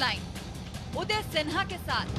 Line उदय सिन्हा के साथ।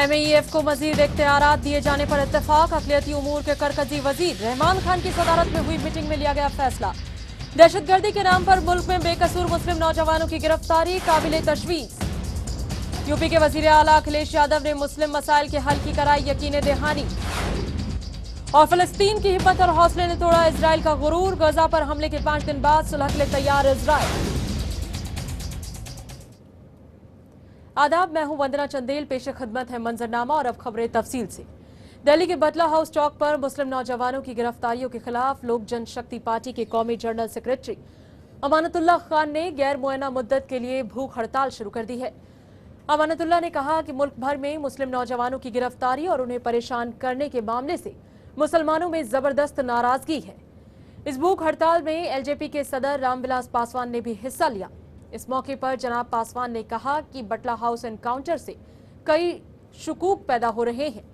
MAEF को मजीद इख्तियारात दिए जाने पर इत्तेफाक। अक़लियती उमूर के करकजी वजीर रहमान खान की सदारत में हुई मीटिंग में लिया गया फैसला। दहशतगर्दी के नाम पर मुल्क में बेकसूर मुस्लिम नौजवानों की गिरफ्तारी काबिले तशवीश। यूपी के वजीर आला अखिलेश यादव ने मुस्लिम मसाइल के हल की कराई यकीन दहानी। और फिलिस्तीन की हिम्मत और हौसले ने तोड़ा इजराइल का गुरूर। गजा पर हमले के 5 दिन बाद सुलह के लिए तैयार इजराइल। आदाब, मैं हूं वंदना चंदेल। पेश खिदमत है मंजरनामा और अब खबरें तफसील से। दिल्ली के बटला हाउस चौक पर मुस्लिम नौजवानों की गिरफ्तारियों के खिलाफ लोक जनशक्ति पार्टी के कौमी जनरल सेक्रेटरी अमानतुल्लाह खान ने गैर मुअय्यना मुद्दत के लिए भूख हड़ताल शुरू कर दी है। अमानतुल्लाह ने कहा कि मुल्क भर में मुस्लिम नौजवानों की गिरफ्तारी और उन्हें परेशान करने के मामले से मुसलमानों में जबरदस्त नाराजगी है। इस भूख हड़ताल में LJP के सदर रामविलास पासवान ने भी हिस्सा लिया। इस मौके पर जनाब पासवान ने कहा कि बटला हाउस एनकाउंटर से कई शुकूक पैदा हो रहे हैं,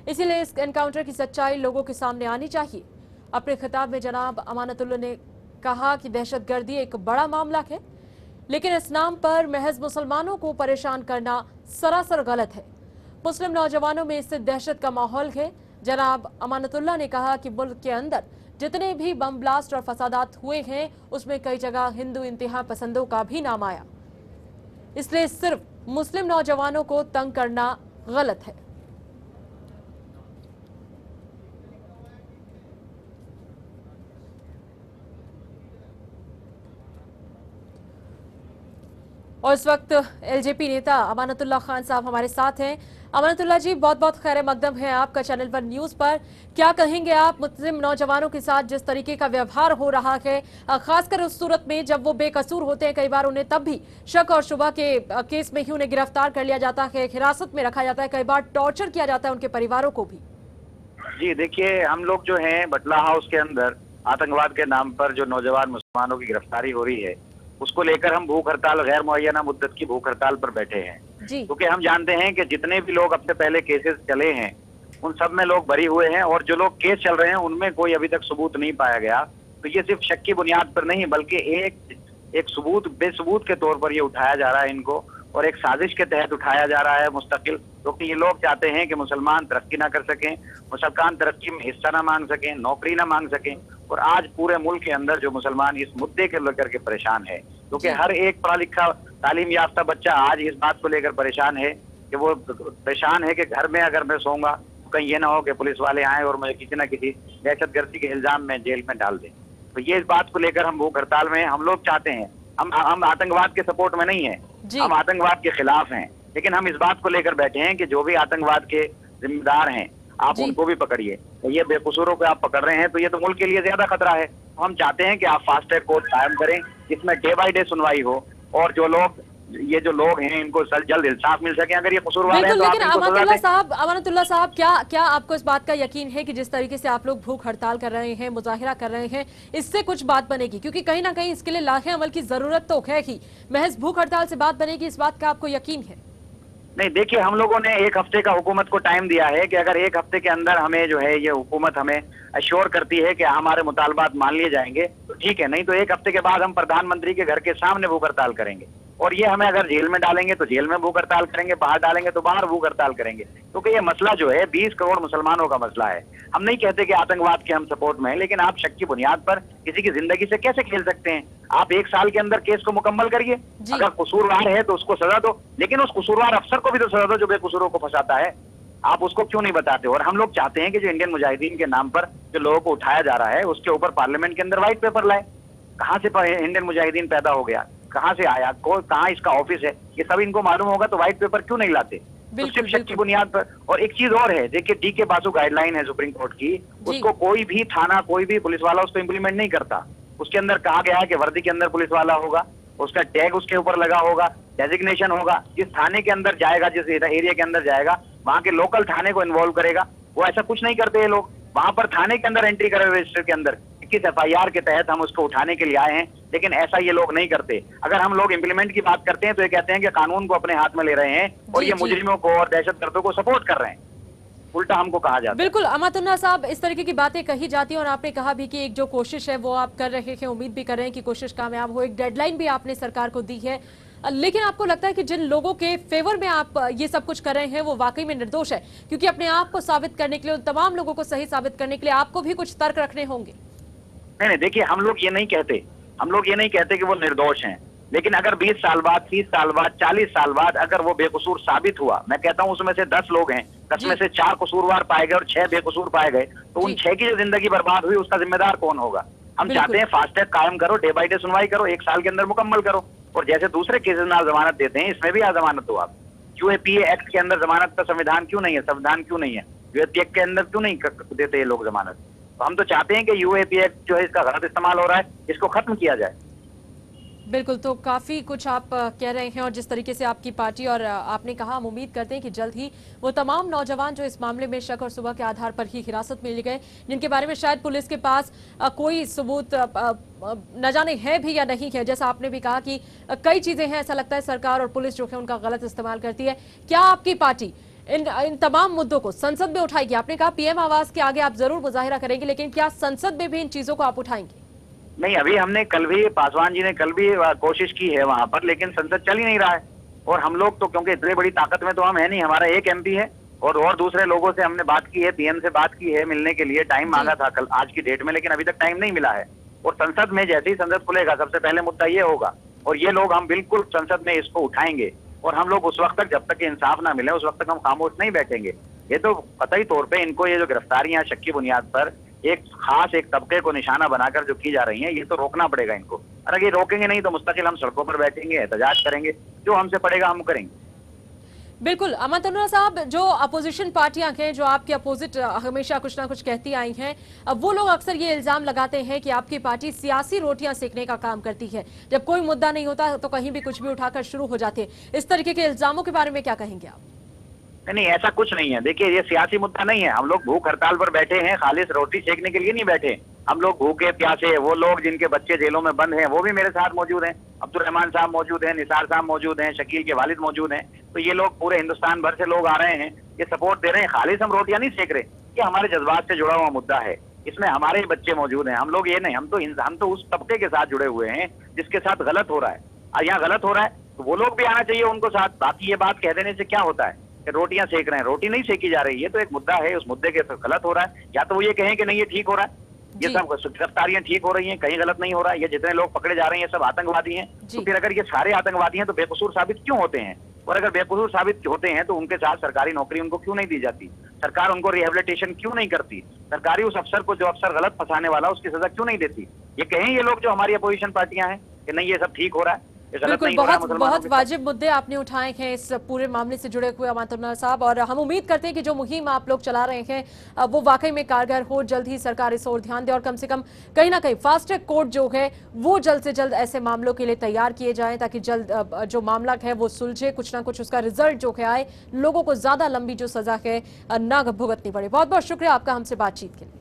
इसीलिए इस एनकाउंटर की सच्चाई लोगों के सामने आनी चाहिए। अपने खिताब में जनाब अमानतुल्लाह ने कहा कि दहशतगर्दी एक बड़ा मामला है, लेकिन इस नाम पर महज मुसलमानों को परेशान करना सरासर गलत है। मुस्लिम नौजवानों में इससे दहशत का माहौल है। जनाब अमानतुल्लाह ने कहा कि मुल्क के अंदर जितने भी बम ब्लास्ट और फसादात हुए हैं उसमें कई जगह हिंदू इंतहा पसंदों का भी नाम आया, इसलिए सिर्फ मुस्लिम नौजवानों को तंग करना गलत है। और इस वक्त LJP नेता अमानतुल्लाह खान साहब हमारे साथ हैं। अमानतुल्लाह जी, बहुत बहुत खैर मकदम है आपका चैनल पर न्यूज पर। क्या कहेंगे आप मुस्लिम नौजवानों के साथ जिस तरीके का व्यवहार हो रहा है, खासकर उस सूरत में जब वो बेकसूर होते हैं, कई बार उन्हें तब भी शक और शुबा के केस में ही उन्हें गिरफ्तार कर लिया जाता है, हिरासत में रखा जाता है, कई बार टॉर्चर किया जाता है उनके परिवारों को भी। जी देखिए, हम लोग जो है बटला हाउस के अंदर आतंकवाद के नाम पर जो नौजवान मुसलमानों की गिरफ्तारी हो रही है उसको लेकर हम भूख हड़ताल, गैर मुअय्यना मुद्दत की भूख हड़ताल पर बैठे हैं। क्योंकि हम जानते हैं कि जितने भी लोग अपने पहले केसेस चले हैं उन सब में लोग बरी हुए हैं और जो लोग केस चल रहे हैं उनमें कोई अभी तक सबूत नहीं पाया गया। तो ये सिर्फ शक की बुनियाद पर नहीं बल्कि एक सबूत बेसबूत के तौर पर ये उठाया जा रहा है इनको, और एक साजिश के तहत उठाया जा रहा है मुस्तकिल, क्योंकि ये लोग चाहते हैं कि मुसलमान तरक्की ना कर सकें, मुसलमान तरक्की में हिस्सा ना मांग सकें, नौकरी ना मांग सकें। और आज पूरे मुल्क के अंदर जो मुसलमान इस मुद्दे के लेकर के परेशान है, क्योंकि हर एक पढ़ा लिखा तालीम याफ्ता बच्चा आज इस बात को लेकर परेशान है कि घर में अगर मैं सोऊंगा तो कहीं ये ना हो कि पुलिस वाले आए और मुझे किसी न किसी दहशतगर्दी के इल्जाम में जेल में डाल दें। तो ये इस बात को लेकर हम भूख हड़ताल में हम लोग चाहते हैं, हम आतंकवाद के सपोर्ट में नहीं है, हम आतंकवाद के खिलाफ हैं, लेकिन हम इस बात को लेकर बैठे हैं कि जो भी आतंकवाद के जिम्मेदार हैं आप उनको भी पकड़िए। तो ये बेकसूरों को आप पकड़ रहे हैं तो ये तो मुल्क के लिए ज्यादा खतरा है। तो हम चाहते हैं कि आप फास्ट ट्रैक कोर्ट कायम करें, जिसमें डे बाय डे सुनवाई हो और जो लोग हैं इनको जल्द इंसाफ मिल सके। अगर ये कसूरवार हैं तो लेकिन अमानतुल्लाह साहब, क्या आपको इस बात का यकीन है कि जिस तरीके से आप लोग भूख हड़ताल कर रहे हैं, मुजाहिरा कर रहे हैं, इससे कुछ बात बनेगी? क्योंकि कहीं ना कहीं इसके लिए लाखे अमल की जरूरत तो है ही, महज भूख हड़ताल से बात बनेगी, इस बात का आपको यकीन है? नहीं, देखिए, हम लोगों ने 1 हफ्ते का हुकूमत को टाइम दिया है कि अगर 1 हफ्ते के अंदर हमें जो है ये हुकूमत हमें अश्योर करती है कि हमारे मुतालबात मान लिए जाएंगे तो ठीक है, नहीं तो 1 हफ्ते के बाद हम प्रधानमंत्री के घर के सामने भूख हड़ताल करेंगे। और ये हमें अगर जेल में डालेंगे तो जेल में भूख हड़ताल करेंगे, बाहर डालेंगे तो बाहर भूख हड़ताल करेंगे। क्योंकि ये मसला जो है 20 करोड़ मुसलमानों का मसला है। हम नहीं कहते कि आतंकवाद के हम सपोर्ट में हैं, लेकिन आप शक की बुनियाद पर किसी की जिंदगी से कैसे खेल सकते हैं? आप 1 साल के अंदर केस को मुकम्मल करिए, अगर कसूरवार है तो उसको सजा दो, लेकिन उस कसूरवार अफसर को भी तो सजा दो जो बेकसूरों को फंसाता है। आप उसको क्यों नहीं बताते? और हम लोग चाहते हैं कि जो इंडियन मुजाहिदीन के नाम पर जो लोगों को उठाया जा रहा है उसके ऊपर पार्लियामेंट के अंदर व्हाइट पेपर लाए। कहाँ से इंडियन मुजाहिदीन पैदा हो गया, कहाँ से आया, कहाँ इसका ऑफिस है, ये सब इनको मालूम होगा तो व्हाइट पेपर क्यों नहीं लाते? तो सिर्फ शक की बुनियाद पर। और एक चीज और है, देखिए DK बासु गाइडलाइन है सुप्रीम कोर्ट की, उसको कोई भी थाना, कोई भी पुलिस वाला उसको इम्प्लीमेंट नहीं करता। उसके अंदर कहा गया है कि वर्दी के अंदर पुलिस वाला होगा, उसका टैग उसके ऊपर लगा होगा, डेजिग्नेशन होगा, जिस थाने के अंदर जाएगा, जिस एरिया के अंदर जाएगा, वहां के लोकल थाने को इन्वॉल्व करेगा। वो ऐसा कुछ नहीं करते ये लोग। वहां पर थाने के अंदर एंट्री करे रजिस्टर के अंदर 21 FIR के तहत हम उसको उठाने के लिए आए हैं, लेकिन ऐसा ये लोग नहीं करते। अगर हम लोग इम्प्लीमेंट की बात करते हैं तो ये कहते हैं कि कानून को अपने हाथ में ले रहे हैं और ये मुजरिमों को और दहशतगर्दों को सपोर्ट कर रहे हैं, उल्टा हमको कहा जाता है। बिल्कुल अमातुल्लाह साहब, इस तरीके की बातें कही जाती हैं और आपने कहा भी कि एक जो कोशिश है वो आप कर रहे हैं, उम्मीद भी कर रहे हैं कि कोशिश कामयाब हो। एक डेडलाइन भी आपने सरकार को दी है, लेकिन आपको लगता है कि जिन लोगों के फेवर में आप ये सब कुछ कर रहे हैं वो वाकई में निर्दोष है? क्योंकि अपने आप को साबित करने के लिए, तमाम लोगों को सही साबित करने के लिए आपको भी कुछ तर्क रखने होंगे। नहीं, देखिए हम लोग ये नहीं कहते कि वो निर्दोष हैं, लेकिन अगर 20 साल बाद, 30 साल बाद, 40 साल बाद अगर वो बेकसूर साबित हुआ, मैं कहता हूं उसमें से 10 लोग हैं, 10 में से 4 कसूरवार पाए गए और 6 बेकसूर पाए गए, तो उन 6 की जो जिंदगी बर्बाद हुई उसका जिम्मेदार कौन होगा? हम चाहते हैं फास्ट ट्रैक कायम करो, डे बाई डे सुनवाई करो, 1 साल के अंदर मुकम्मल करो, और जैसे दूसरे केसेस में आप जमानत देते हैं इसमें भी आप जमानत दो। आप UAPA एक्ट के अंदर जमानत का संविधान क्यों नहीं है, संविधान क्यों नहीं है? UAPA एक्ट के अंदर क्यों नहीं देते ये लोग जमानत? तो हम तो चाहते हैं कि UAPA एक्ट जो है इसका गलत इस्तेमाल हो रहा है, इसको खत्म किया जाए। बिल्कुल, तो काफी कुछ आप कह रहे हैं और जिस तरीके से आपकी पार्टी और आपने कहा, हम उम्मीद करते हैं कि जल्द ही वो तमाम नौजवान जो इस मामले में शक और सुबह के आधार पर ही हिरासत में लिए गए, जिनके बारे में शायद पुलिस के पास कोई सबूत न जाने है भी या नहीं है, जैसा आपने भी कहा कि कई चीजें हैं, ऐसा लगता है सरकार और पुलिस जो है उनका गलत इस्तेमाल करती है। क्या आपकी पार्टी इन तमाम मुद्दों को संसद में उठाएगी? आपने कहा PM आवास के आगे आप जरूर मुजाहिरा करेंगे, लेकिन क्या संसद में भी इन चीजों को आप उठाएंगे? नहीं, अभी हमने कल भी, पासवान जी ने कल भी कोशिश की है वहां पर, लेकिन संसद चल ही नहीं रहा है। और हम लोग तो क्योंकि इतनी बड़ी ताकत में तो हम है नहीं, हमारा एक MP है और दूसरे लोगों से हमने बात की है, PM से बात की है, मिलने के लिए टाइम मांगा था कल, आज की डेट में, लेकिन अभी तक टाइम नहीं मिला है। और संसद में जैसे ही संसद खुलेगा सबसे पहले मुद्दा ये होगा, और ये लोग हम बिल्कुल संसद में इसको उठाएंगे, और हम लोग उस वक्त तक, जब तक इंसाफ ना मिले उस वक्त तक हम खामोश नहीं बैठेंगे। ये तो कतई तौर पे इनको ये जो गिरफ्तारियां शक की बुनियाद पर एक खास एक तबके को निशाना बनाकर जो की जा रही हैं, ये तो रोकना पड़ेगा इनको। अगर ये रोकेंगे नहीं तो मुस्तकिल हम सड़कों पर बैठेंगे, एहतजाज करेंगे, जो हमसे पड़ेगा हम करेंगे। बिल्कुल अमातुल्लाह साहब, जो अपोजिशन पार्टियां हैं जो आपके अपोजिट हमेशा कुछ ना कुछ कहती आई हैं, अब वो लोग अक्सर ये इल्जाम लगाते हैं कि आपकी पार्टी सियासी रोटियां सेकने का काम करती है, जब कोई मुद्दा नहीं होता तो कहीं भी कुछ भी उठाकर शुरू हो जाते हैं। इस तरीके के इल्जामों के बारे में क्या कहेंगे आप? नहीं, ऐसा कुछ नहीं है। देखिए, ये सियासी मुद्दा नहीं है। हम लोग भूख हड़ताल पर बैठे हैं, खालिस रोटी सेकने के लिए नहीं बैठे। हम लोग भूखे प्यासे, वो लोग जिनके बच्चे जेलों में बंद हैं वो भी मेरे साथ मौजूद हैं, अब्दुल रहमान साहब मौजूद हैं, निसार साहब मौजूद हैं, शकील के वालिद मौजूद हैं। तो ये लोग पूरे हिंदुस्तान भर से लोग आ रहे हैं, ये सपोर्ट दे रहे हैं। खालिस हम रोटियां नहीं सेक रहे, ये हमारे जज्बात से जुड़ा हुआ मुद्दा है, इसमें हमारे बच्चे मौजूद हैं। हम लोग ये नहीं, हम तो उस तबके के साथ जुड़े हुए हैं जिसके साथ गलत हो रहा है, और यहाँ गलत हो रहा है तो वो लोग भी आना चाहिए उनको साथ। बाकी ये बात कह देने से क्या होता है कि रोटियां सेक रहे हैं, रोटी नहीं सेकी जा रही है, तो एक मुद्दा है, उस मुद्दे के गलत हो रहा है। या तो वो ये कहें कि नहीं ये ठीक हो रहा है, ये सब गिरफ्तारियां ठीक हो रही हैं, कहीं गलत नहीं हो रहा है, ये जितने लोग पकड़े जा रहे हैं ये सब आतंकवादी हैं। तो फिर अगर ये सारे आतंकवादी हैं तो बेकसूर साबित क्यों होते हैं? और अगर बेकसूर साबित होते हैं तो उनके साथ सरकारी नौकरी उनको क्यों नहीं दी जाती? सरकार उनको रिहेबिलिटेशन क्यों नहीं करती? सरकारी उस अफसर को जो अफसर गलत फंसाने वाला उसकी सजा क्यों नहीं देती? ये कहें ये लोग जो हमारी अपोजिशन पार्टियां हैं कि नहीं ये सब ठीक हो रहा है, बिल्कुल, बहुत वाजिब मुद्दे आपने उठाए हैं इस पूरे मामले से जुड़े हुए अमातुल्लाह साहब, और हम उम्मीद करते हैं कि जो मुहिम आप लोग चला रहे हैं वो वाकई में कारगर हो। जल्द ही सरकार इस ओर ध्यान दे और कम से कम कहीं ना कहीं फास्ट ट्रैक कोर्ट जो है वो जल्द से जल्द ऐसे मामलों के लिए तैयार किए जाएं, ताकि जल्द जो मामला है वो सुलझे, कुछ ना कुछ उसका रिजल्ट जो है आए, लोगों को ज्यादा लंबी जो सजा है ना भुगतनी पड़े। बहुत बहुत शुक्रिया आपका हमसे बातचीत के लिए।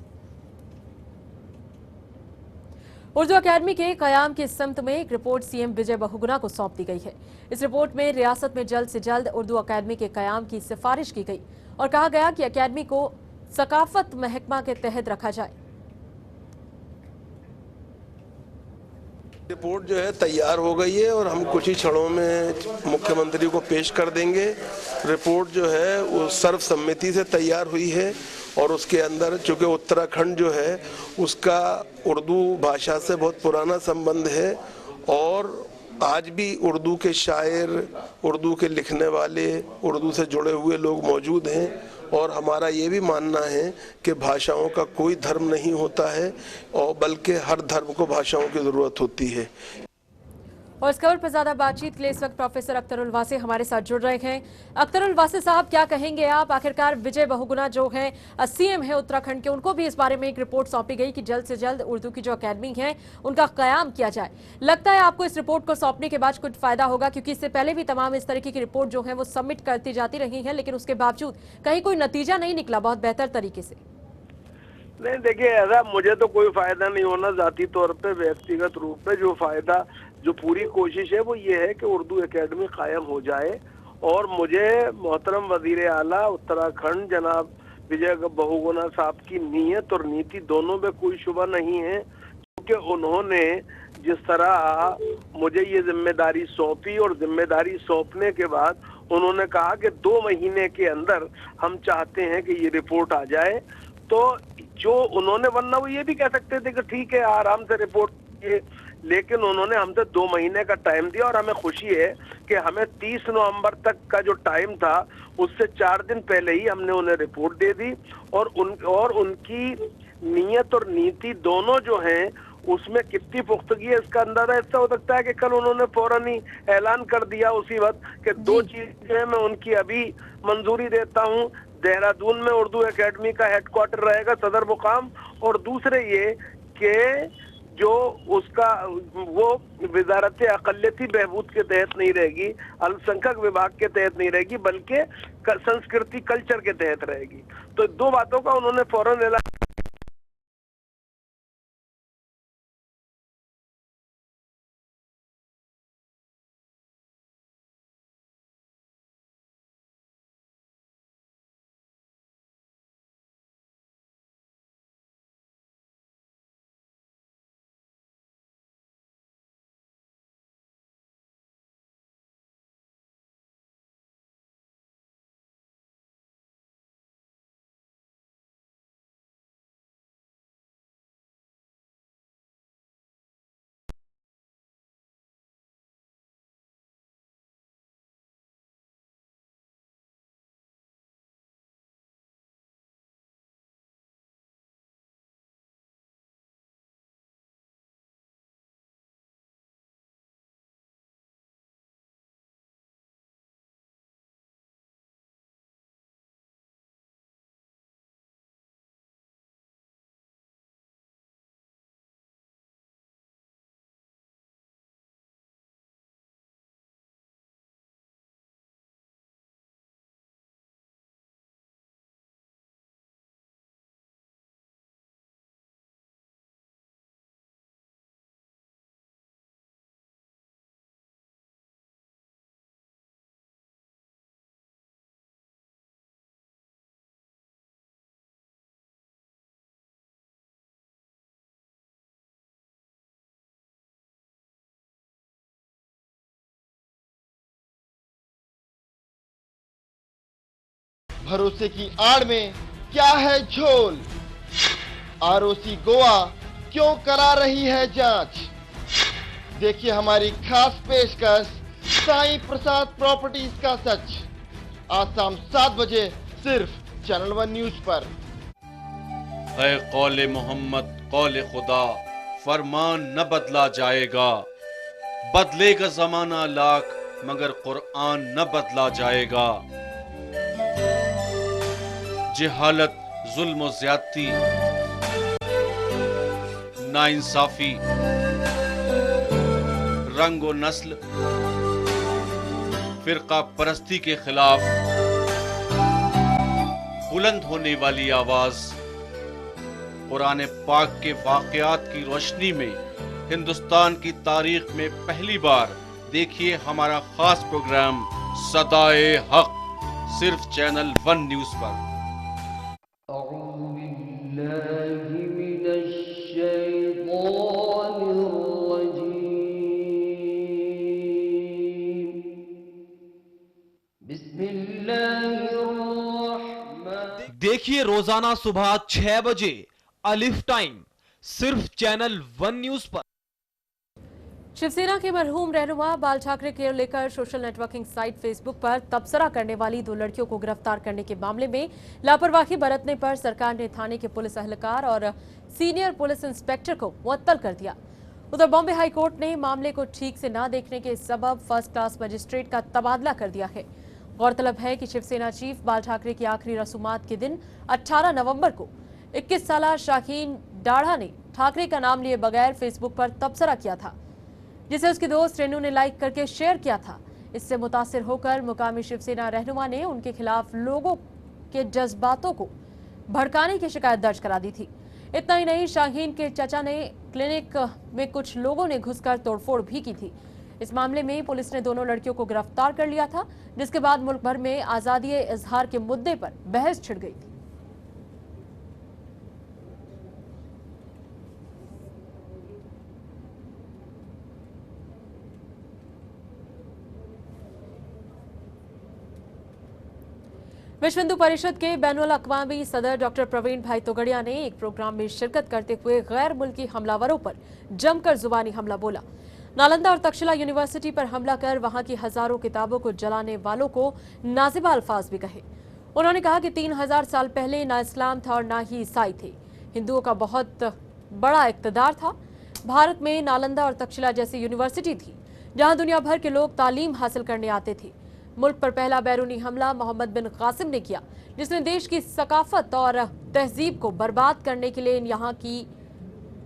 उर्दू अकेडमी के कयाम की सिमत में एक रिपोर्ट CM विजय बहुगुणा को सौंप दी गई है। इस रिपोर्ट में रियासत में जल्द से जल्द उर्दू अकेडमी के कयाम की सिफारिश की गई और कहा गया कि अकेडमी को सकाफत महकमा के तहत रखा जाए। रिपोर्ट जो है तैयार हो गई है और हम कुछ ही क्षणों में मुख्यमंत्री को पेश कर देंगे। रिपोर्ट जो है वो सर्वसम्मति से तैयार हुई है और उसके अंदर चूँकि उत्तराखंड जो है उसका उर्दू भाषा से बहुत पुराना संबंध है और आज भी उर्दू के शायर, उर्दू के लिखने वाले, उर्दू से जुड़े हुए लोग मौजूद हैं और हमारा ये भी मानना है कि भाषाओं का कोई धर्म नहीं होता है और बल्कि हर धर्म को भाषाओं की ज़रूरत होती है। और इस खबर पर ज्यादा बातचीत के लिए इस वक्त प्रोफेसर अख्तरुल वासी हमारे साथ जुड़ रहे हैं। अख्तरुल वासी साहब, क्या कहेंगे आप? आखिरकार विजय बहुगुणा जो हैं सीएम है उत्तराखंड के, उनको भी इस बारे में एक रिपोर्ट सौंपी गई कि जल्द से जल्द उर्दू की जो अकेडमी है उनका कयाम किया जाए। लगता है आपको इस रिपोर्ट को सौंपने के बाद कुछ फायदा होगा, क्योंकि इससे पहले भी तमाम इस तरीके की रिपोर्ट जो है वो सबमिट करती जाती रही है, लेकिन उसके बावजूद कहीं कोई नतीजा नहीं निकला बहुत बेहतर तरीके से। नहीं, देखिए, ऐसा मुझे तो कोई फायदा नहीं होना जाती तौर पे, व्यक्तिगत रूप में जो फायदा, जो पूरी कोशिश है वो ये है कि उर्दू एकेडमी कायम हो जाए। और मुझे मोहतरम वजीर आला उत्तराखंड जनाब विजय बहुगुणा साहब की नीयत और नीति दोनों में कोई शुबा नहीं है, क्योंकि उन्होंने जिस तरह मुझे ये जिम्मेदारी सौंपी और जिम्मेदारी सौंपने के बाद उन्होंने कहा कि 2 महीने के अंदर हम चाहते हैं कि ये रिपोर्ट आ जाए, तो जो उन्होंने, वरना वो ये भी कह सकते थे कि ठीक है आराम से रिपोर्ट कीजिए, लेकिन उन्होंने हमसे 2 महीने का टाइम दिया। और हमें खुशी है कि हमें 30 नवंबर तक का जो टाइम था उससे 4 दिन पहले ही हमने उन्हें रिपोर्ट दे दी। और उनकी नीयत और नीति दोनों जो हैं उसमें कितनी पुख्तगी है इसका अंदाजा ऐसा हो सकता है कि कल उन्होंने फौरन ही ऐलान कर दिया उसी वक्त कि 2 चीजें मैं उनकी अभी मंजूरी देता हूँ। देहरादून में उर्दू एकेडमी का हेडक्वार्टर रहेगा, सदर मुकाम, और दूसरे ये कि जो उसका वो वजारत अक़लियती बहबूद के तहत नहीं रहेगी, अल्पसंख्यक विभाग के तहत नहीं रहेगी, बल्कि संस्कृति कल्चर के तहत रहेगी। तो 2 बातों का उन्होंने फौरन ऐलान। भरोसे की आड़ में क्या है झोल? आरओसी गोवा क्यों करा रही है जांच? देखिए हमारी खास पेशकश साईं प्रसाद प्रॉपर्टीज का सच, आज शाम 7 बजे सिर्फ चैनल 1 न्यूज पर। है कौले मोहम्मद कौले खुदा, फरमान न बदला जाएगा। बदलेगा जमाना लाख मगर कुरान न बदला जाएगा। जिहालत, जुल्म और ज्यादती, नाइंसाफी, रंग और नस्ल, फिरका परस्ती के खिलाफ बुलंद होने वाली आवाज कुरान पाक के वाकयात की रोशनी में हिंदुस्तान की तारीख में पहली बार देखिए हमारा खास प्रोग्राम सदाए हक, सिर्फ चैनल 1 न्यूज पर। बिल्लाहि मिनश शैतानिर रजीम। देखिए रोजाना सुबह 6 बजे अलिफ टाइम, सिर्फ चैनल 1 न्यूज पर। शिवसेना के मरहूम रहनुमा बाल ठाकरे को लेकर सोशल नेटवर्किंग साइट फेसबुक पर तबसरा करने वाली 2 लड़कियों को गिरफ्तार करने के मामले में लापरवाही बरतने पर सरकार ने थाने के पुलिस एहलकार और सीनियर पुलिस इंस्पेक्टर को मुअत्तल कर दिया। उधर बॉम्बे हाई कोर्ट ने मामले को ठीक से न देखने के सबब फर्स्ट क्लास मजिस्ट्रेट का तबादला कर दिया है। गौरतलब है कि शिवसेना चीफ बाल ठाकरे की आखिरी रसूमात के दिन 18 नवंबर को 21 साला शाहीन डाढ़ा ने ठाकरे का नाम लिए बगैर फेसबुक पर तबसरा किया था, जिसे उसकी दोस्त रेनू ने लाइक करके शेयर किया था। इससे मुतासिर होकर मुकामी शिवसेना रहनुमा ने उनके खिलाफ लोगों के जज्बातों को भड़काने की शिकायत दर्ज करा दी थी। इतना ही नहीं, शाहीन के चचा ने क्लिनिक में कुछ लोगों ने घुसकर तोड़फोड़ भी की थी। इस मामले में पुलिस ने दोनों लड़कियों को गिरफ्तार कर लिया था, जिसके बाद मुल्क भर में आजादी इजहार के मुद्दे पर बहस छिड़ गई थी। विश्व हिंदू परिषद के बैनुल अक़वामी सदर डॉक्टर प्रवीण भाई तोगड़िया ने एक प्रोग्राम में शिरकत करते हुए गैर मुल्की हमलावरों पर जमकर जुबानी हमला बोला। नालंदा और तक्षशिला यूनिवर्सिटी पर हमला कर वहां की हजारों किताबों को जलाने वालों को नाजिबा अल्फाज भी कहे। उन्होंने कहा कि 3000 साल पहले ना इस्लाम था और ना ही ईसाई थे। हिंदुओं का बहुत बड़ा इक़्तिदार था। भारत में नालंदा और तक्षशिला जैसी यूनिवर्सिटी थी जहां दुनिया भर के लोग तालीम हासिल करने आते थे। मुल्क पर पहला बैरूनी हमला मोहम्मद बिन कासिम ने किया, जिसने देश की सकाफत और तहजीब को बर्बाद करने के लिए यहाँ की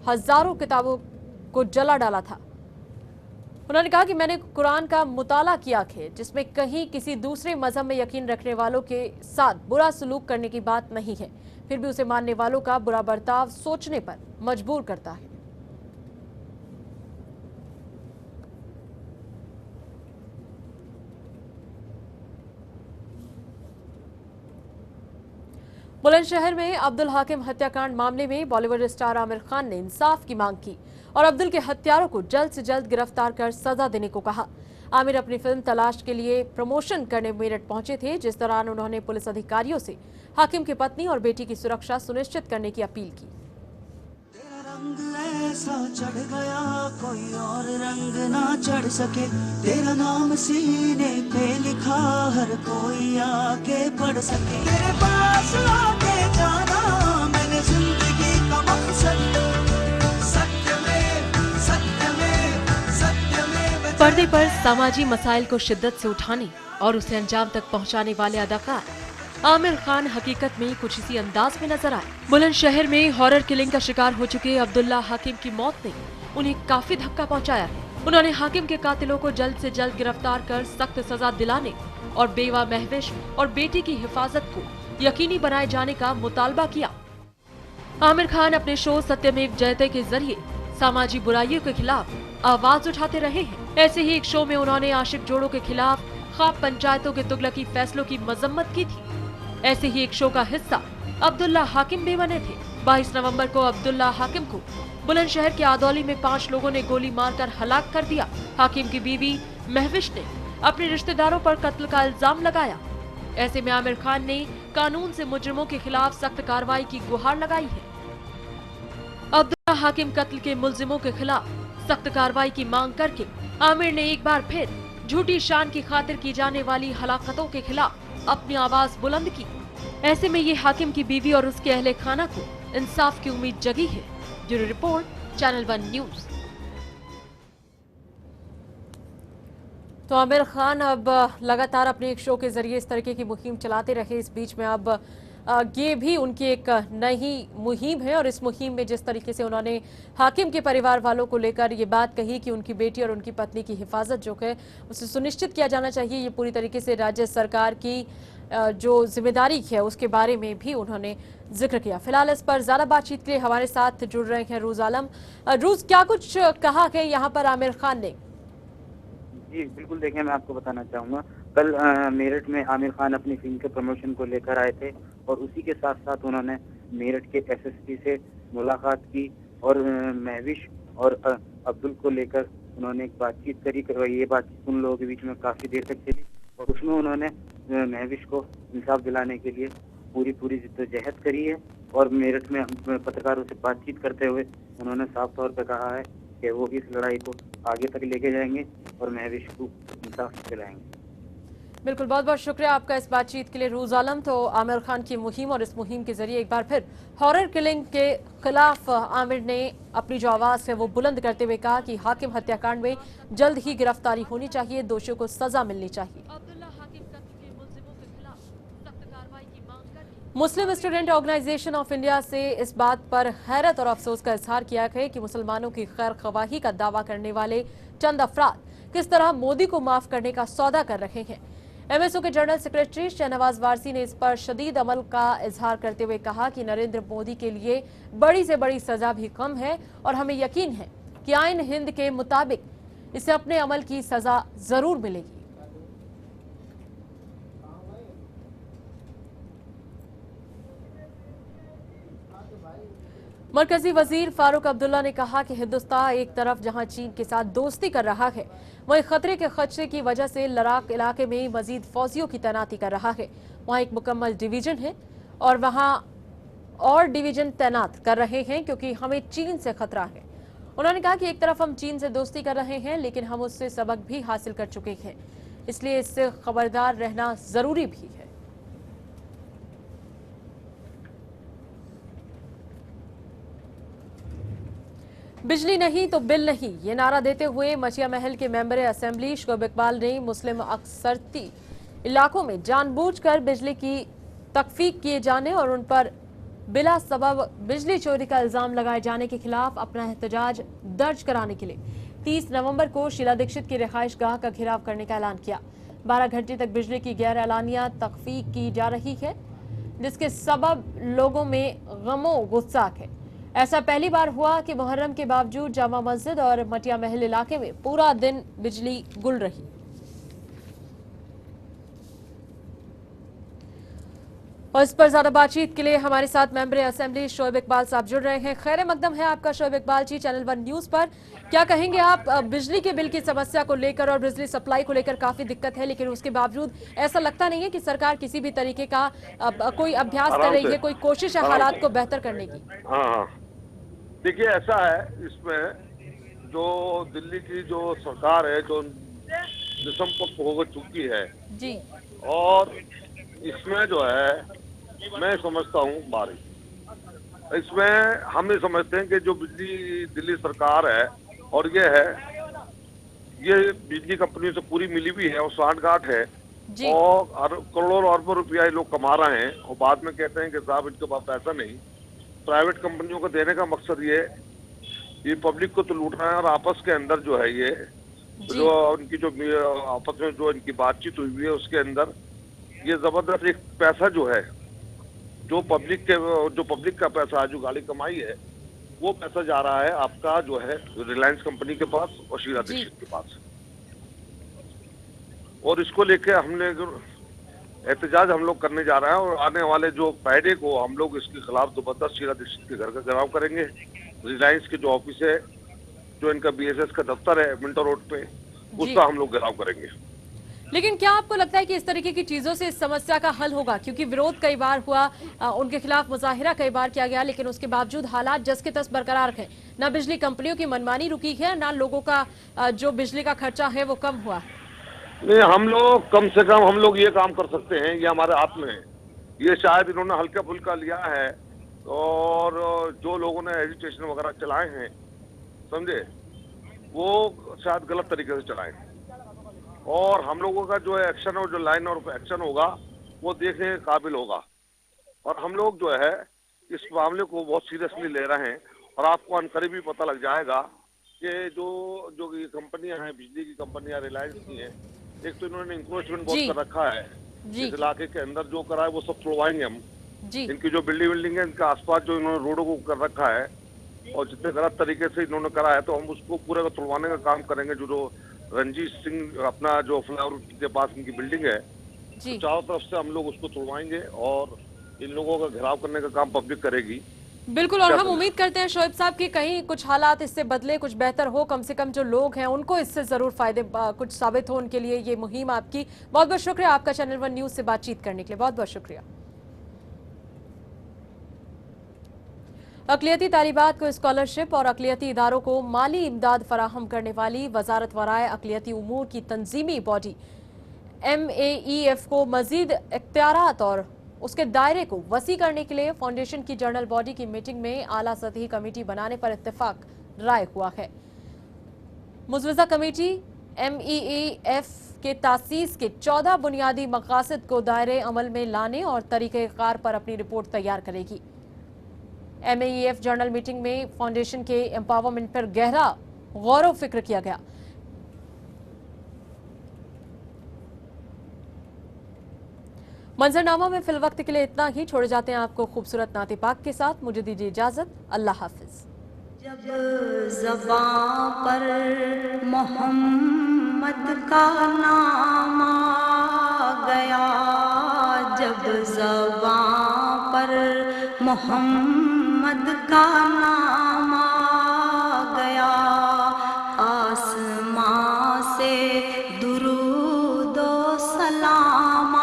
हजारों किताबों को जला डाला था। उन्होंने कहा कि मैंने कुरान का मुताला किया है, जिसमें कहीं किसी दूसरे मजहब में यकीन रखने वालों के साथ बुरा सलूक करने की बात नहीं है, फिर भी उसे मानने वालों का बुरा बर्ताव सोचने पर मजबूर करता है। बुलंदशहर में अब्दुल हाकिम हत्याकांड मामले में बॉलीवुड स्टार आमिर खान ने इंसाफ की मांग की और अब्दुल के हत्यारों को जल्द से जल्द गिरफ्तार कर सजा देने को कहा। आमिर अपनी फिल्म तलाश के लिए प्रमोशन करने मेरठ पहुंचे थे, जिस दौरान उन्होंने पुलिस अधिकारियों से हाकिम की पत्नी और बेटी की सुरक्षा सुनिश्चित करने की अपील की। ऐसा चढ़ गया कोई और रंग ना चढ़ सके, तेरा नाम सीने पे लिखा हर कोई आके पढ़ सके, तेरे पास आके जाना मैंने जिंदगी का मकसद, सत्य में पर्दे पर सामाजिक मसाइल को शिद्दत से उठाने और उसे अंजाम तक पहुंचाने वाले अदाकार आमिर खान हकीकत में कुछ इसी अंदाज में नजर आए। बुलंदशहर में हॉरर किलिंग का शिकार हो चुके अब्दुल्ला हाकिम की मौत ने उन्हें काफी धक्का पहुंचाया है। उन्होंने हाकिम के कातिलों को जल्द से जल्द गिरफ्तार कर सख्त सजा दिलाने और बेवा महविश और बेटी की हिफाजत को यकीनी बनाए जाने का मुतालबा किया। आमिर खान अपने शो सत्यमेव जयते के जरिए सामाजिक बुराइयों के खिलाफ आवाज उठाते रहे हैं। ऐसे ही एक शो में उन्होंने आशिक जोड़ों के खिलाफ ख्वाब पंचायतों के तुगलकी फैसलों की मजम्मत की थी। ऐसे ही एक शो का हिस्सा अब्दुल्ला हाकिम भी बने थे। 22 नवंबर को अब्दुल्ला हाकिम को बुलंदशहर के आदौली में 5 लोगों ने गोली मारकर हलाक कर दिया। हाकिम की बीवी महविश ने अपने रिश्तेदारों पर कत्ल का इल्जाम लगाया। ऐसे में आमिर खान ने कानून से मुजरिमों के खिलाफ सख्त कार्रवाई की गुहार लगाई है। अब्दुल्ला हाकिम कत्ल के मुलजिमों के खिलाफ सख्त कार्रवाई की मांग करके आमिर ने एक बार फिर झूठी शान की खातिर की जाने वाली हलाकतों के खिलाफ अपनी आवाज बुलंद की। ऐसे में ये हाकिम की बीवी और उसके अहले खाना को इंसाफ की उम्मीद जगी है। Bureau report, channel 1 news. तो आमिर खान अब लगातार अपने एक शो के जरिए इस तरीके की मुहिम चलाते रहे। इस बीच में अब ये भी उनकी एक नई मुहिम है और इस मुहिम में जिस तरीके से उन्होंने हाकिम के परिवार वालों को लेकर ये बात कही कि उनकी बेटी और उनकी पत्नी की हिफाजत जो है उसे सुनिश्चित किया जाना चाहिए, ये पूरी तरीके से राज्य सरकार की जो जिम्मेदारी है उसके बारे में भी उन्होंने जिक्र किया। फिलहाल इस पर ज्यादा बातचीत के लिए हमारे साथ जुड़ रहे हैं रूज आलम। रूज, क्या कुछ कहा है यहाँ पर आमिर खान ने? जी बिल्कुल, देखिए मैं आपको बताना चाहूँगा, कल मेरठ में आमिर खान अपनी फिल्म के प्रमोशन को लेकर आए थे और उसी के साथ साथ उन्होंने मेरठ के एसएसपी से मुलाकात की और महविश और अब्दुल को लेकर उन्होंने एक बातचीत करी। ये बातचीत उन लोगों के बीच में काफ़ी देर तक चली और उसमें उन्होंने महविश को इंसाफ दिलाने के लिए पूरी जिद्दोजहद करी है। और मेरठ में पत्रकारों से बातचीत करते हुए उन्होंने साफ तौर पर कहा है कि वो इस लड़ाई को आगे तक लेके जाएंगे और महविश को इंसाफ दिलाएंगे। बिल्कुल, बहुत बहुत शुक्रिया आपका इस बातचीत के लिए रूज आलम। तो आमिर खान की मुहिम और इस मुहिम के जरिए एक बार फिर हॉरर किलिंग के खिलाफ आमिर ने अपनी जो आवाज है वो बुलंद करते हुए कहा कि हाकिम हत्याकांड में जल्द ही गिरफ्तारी होनी चाहिए, दोषियों को सजा मिलनी चाहिए। मुस्लिम स्टूडेंट ऑर्गेनाइजेशन ऑफ इंडिया से इस बात पर हैरत और अफसोस का इजहार किया है कि मुसलमानों की खैर खवाही का दावा करने वाले चंद अफराद किस तरह मोदी को माफ करने का सौदा कर रहे हैं। एमएसओ के जनरल सेक्रेटरी शहनवाज वारसी ने इस पर शदीद अमल का इजहार करते हुए कहा कि नरेंद्र मोदी के लिए बड़ी से बड़ी सजा भी कम है और हमें यकीन है कि आईन हिंद के मुताबिक इसे अपने अमल की सजा जरूर मिलेगी। मरकजी वजीर फारूक अब्दुल्ला ने कहा कि हिंदुस्तान एक तरफ जहां चीन के साथ दोस्ती कर रहा है, वहीं खतरे के खदशे की वजह से लद्दाख इलाके में मजीद फौजियों की तैनाती कर रहा है। वहां एक मुकम्मल डिवीजन है और वहां और डिवीजन तैनात कर रहे हैं क्योंकि हमें चीन से खतरा है। उन्होंने कहा कि एक तरफ हम चीन से दोस्ती कर रहे हैं लेकिन हम उससे सबक भी हासिल कर चुके हैं, इसलिए इससे खबरदार रहना जरूरी भी है। बिजली नहीं तो बिल नहीं, ये नारा देते हुए मचिया महल के मेंबर असेंबली शोएब इकबाल ने मुस्लिम अक्सरती इलाकों में जानबूझकर बिजली की तकफीक किए जाने और उन पर बिला सबब बिजली चोरी का इल्जाम लगाए जाने के खिलाफ अपना एहतजाज दर्ज कराने के लिए 30 नवंबर को शीला दीक्षित की रिहाइश गाह का घेराव करने का ऐलान किया। 12 घंटे तक बिजली की गैर एलानिया तकफीक की जा रही है, जिसके सबब लोगों में गमो गुस्सा है। ऐसा पहली बार हुआ कि मुहर्रम के बावजूद जामा मस्जिद और मटिया महल इलाके में पूरा दिन बिजली गुल रही। और इस पर ज्यादा बातचीत के लिए हमारे साथ मेंबर असेंबली शोएब इकबाल साहब जुड़ रहे हैं। खैर मकदम है आपका शोएब इकबाल जी, चैनल 1 न्यूज पर। क्या कहेंगे आप बिजली के बिल की समस्या को लेकर और बिजली सप्लाई को लेकर काफी दिक्कत है, लेकिन उसके बावजूद ऐसा लगता नहीं है कि सरकार किसी भी तरीके का कोई अभ्यास कर रही है, कोई कोशिश है हालात को बेहतर करने की? हाँ, देखिए ऐसा है, इसमें जो दिल्ली की जो सरकार है जो निसंपर्क हो चुकी है जी, और इसमें जो है मैं समझता हूँ बारिश, इसमें हम ये समझते हैं कि जो बिजली दिल्ली सरकार है और ये बिजली कंपनियों से पूरी मिली भी है और सांठगांठ है और करोड़ों अरबों रुपया ये लोग कमा रहे हैं और बाद में कहते हैं कि साहब इनके पास पैसा नहीं। प्राइवेट कंपनियों को देने का मकसद ये पब्लिक को तो लूट रहे हैं और आपस के अंदर जो है ये जो उनकी जो आपस में जो इनकी बातचीत हुई है उसके अंदर ये जबरदस्त एक पैसा जो है जो पब्लिक का पैसा जो गाड़ी कमाई है वो पैसा जा रहा है आपका जो है रिलायंस कंपनी के पास और शीला दीक्षित के पास। और इसको लेके हमने एहतजाज हम लोग करने जा रहे हैं और आने वाले जो फ्राइडे को हम लोग इसके खिलाफ जबरदस्त शीला दीक्षित के घर का घेराव करेंगे। रिलायंस के जो ऑफिस है, जो इनका BSS का दफ्तर है मिंटो रोड पे, उसका हम लोग घेराव करेंगे। लेकिन क्या आपको लगता है कि इस तरीके की चीजों से इस समस्या का हल होगा? क्योंकि विरोध कई बार हुआ, उनके खिलाफ मुजाहिरा कई बार किया गया, लेकिन उसके बावजूद हालात जस के तस बरकरार हैं। ना बिजली कंपनियों की मनमानी रुकी है, ना लोगों का जो बिजली का खर्चा है वो कम हुआ है। नहीं, हम लोग कम से कम हम लोग ये काम कर सकते हैं, ये हमारे हाथ में है। ये शायद इन्होंने हल्का फुल्का लिया है और जो लोगों ने एजिटेशन वगैरह चलाए हैं समझे, वो शायद गलत तरीके से चलाए और हम लोगों का जो एक्शन और जो लाइन ऑफ एक्शन होगा वो देखने के काबिल होगा। और हम लोग जो है इस मामले को बहुत सीरियसली ले रहे हैं और आपको अनकरीब भी पता लग जाएगा कि जो ये कंपनियां हैं, बिजली की कंपनियां रिलायंस की हैं, एक तो इन्होंने इंक्रोचमेंट बहुत कर रखा है इस इलाके के अंदर, जो करा है वो सब तोड़वाएंगे हम। इनकी जो बिल्डिंग है इनके आसपास जो इन्होंने रोडों को कर रखा है और जितने गलत तरीके से इन्होंने करा है तो हम उसको पूरे तोड़वाने का काम करेंगे। जो रंजीत सिंह अपना जो फ्लावर के पास इनकी बिल्डिंग है, तो चारों तरफ से हम लोग उसको तोड़वाएंगे और इन लोगों का घेराव करने का काम पब्लिक करेगी। बिल्कुल, और हम उम्मीद करते हैं शोएब साहब कि कहीं कुछ हालात इससे बदले, कुछ बेहतर हो, कम से कम जो लोग हैं उनको इससे जरूर फायदे कुछ साबित हो उनके लिए ये मुहिम आपकी। बहुत बहुत शुक्रिया आपका चैनल 1 न्यूज से बातचीत करने के लिए, बहुत बहुत शुक्रिया। अक़लियती तालिबात को स्कॉलरशिप और अक़लियती इदारों को माली इमदाद फराहम करने वाली वजारत वराए अक़लियती उमूर की तंजीमी बॉडी MAEF को मजीद इख्तियारात और उसके दायरे को वसी करने के लिए फाउंडेशन की जनरल बॉडी की मीटिंग में आला सतही कमेटी बनाने पर इत्तेफाक राय हुआ है। मुजवजा कमेटी MEEF के तासीस के 14 बुनियादी मकासद को दायरे अमल में लाने और तरीक़ेकार पर अपनी रिपोर्ट तैयार करेगी। MAEF जनरल मीटिंग में फाउंडेशन के एम्पावरमेंट पर गहरा गौर व फिक्र किया गया। मंजरनामा में फिल वक्त के लिए इतना ही। छोड़े जाते हैं आपको खूबसूरत नाते पाक के साथ। मुझे दीजिए इजाजत। अल्लाह हाफिज। जब ज़बां पर मोहम्मद का नाम आ गया, जब ज़बां पर मोहम्मद का नाम आ गया, आसमां से दुरूद व सलाम आ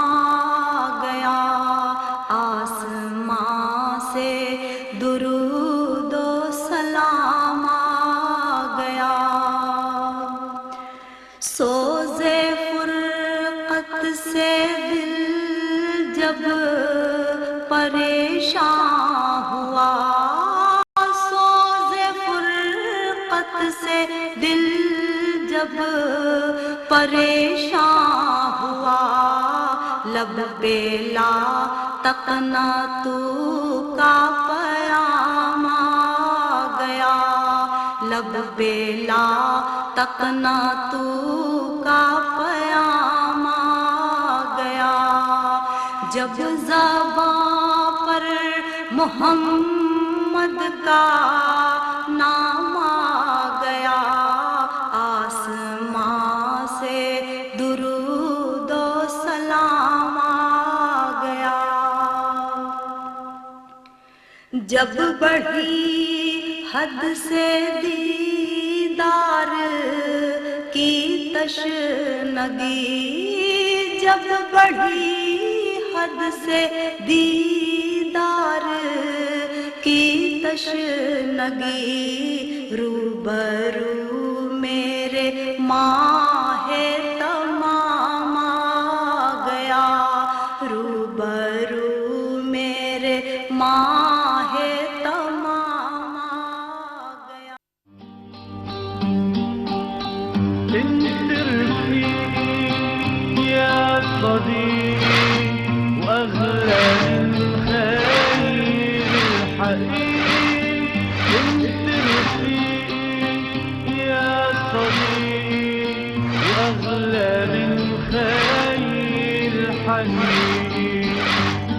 गया, आसमां से दुरूद व सलाम आ गया। सोज़े फुरक़त से दिल जब परेशान हुआ, सोज़े फुरक़त से दिल जब परेशान हुआ, लब पे ला तकना तू का पयाम आ गया, लब पे ला तकना तू का पयाम आ गया। जब ज़बां पर मोहम्मद का नाम आ गया, आसमां से दुरूद व सलाम आ गया। जब बढ़ी हद से दीदार की तशनगी, जब बढ़ी हद से दीदार की तशनगी, रूबरू मेरे माहे तमाम आ गया, रूबरू मेरे माहे तमाम आ गया।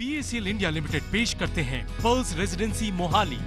PACL इंडिया लिमिटेड पेश करते हैं पर्ल्स रेजिडेंसी मोहाली।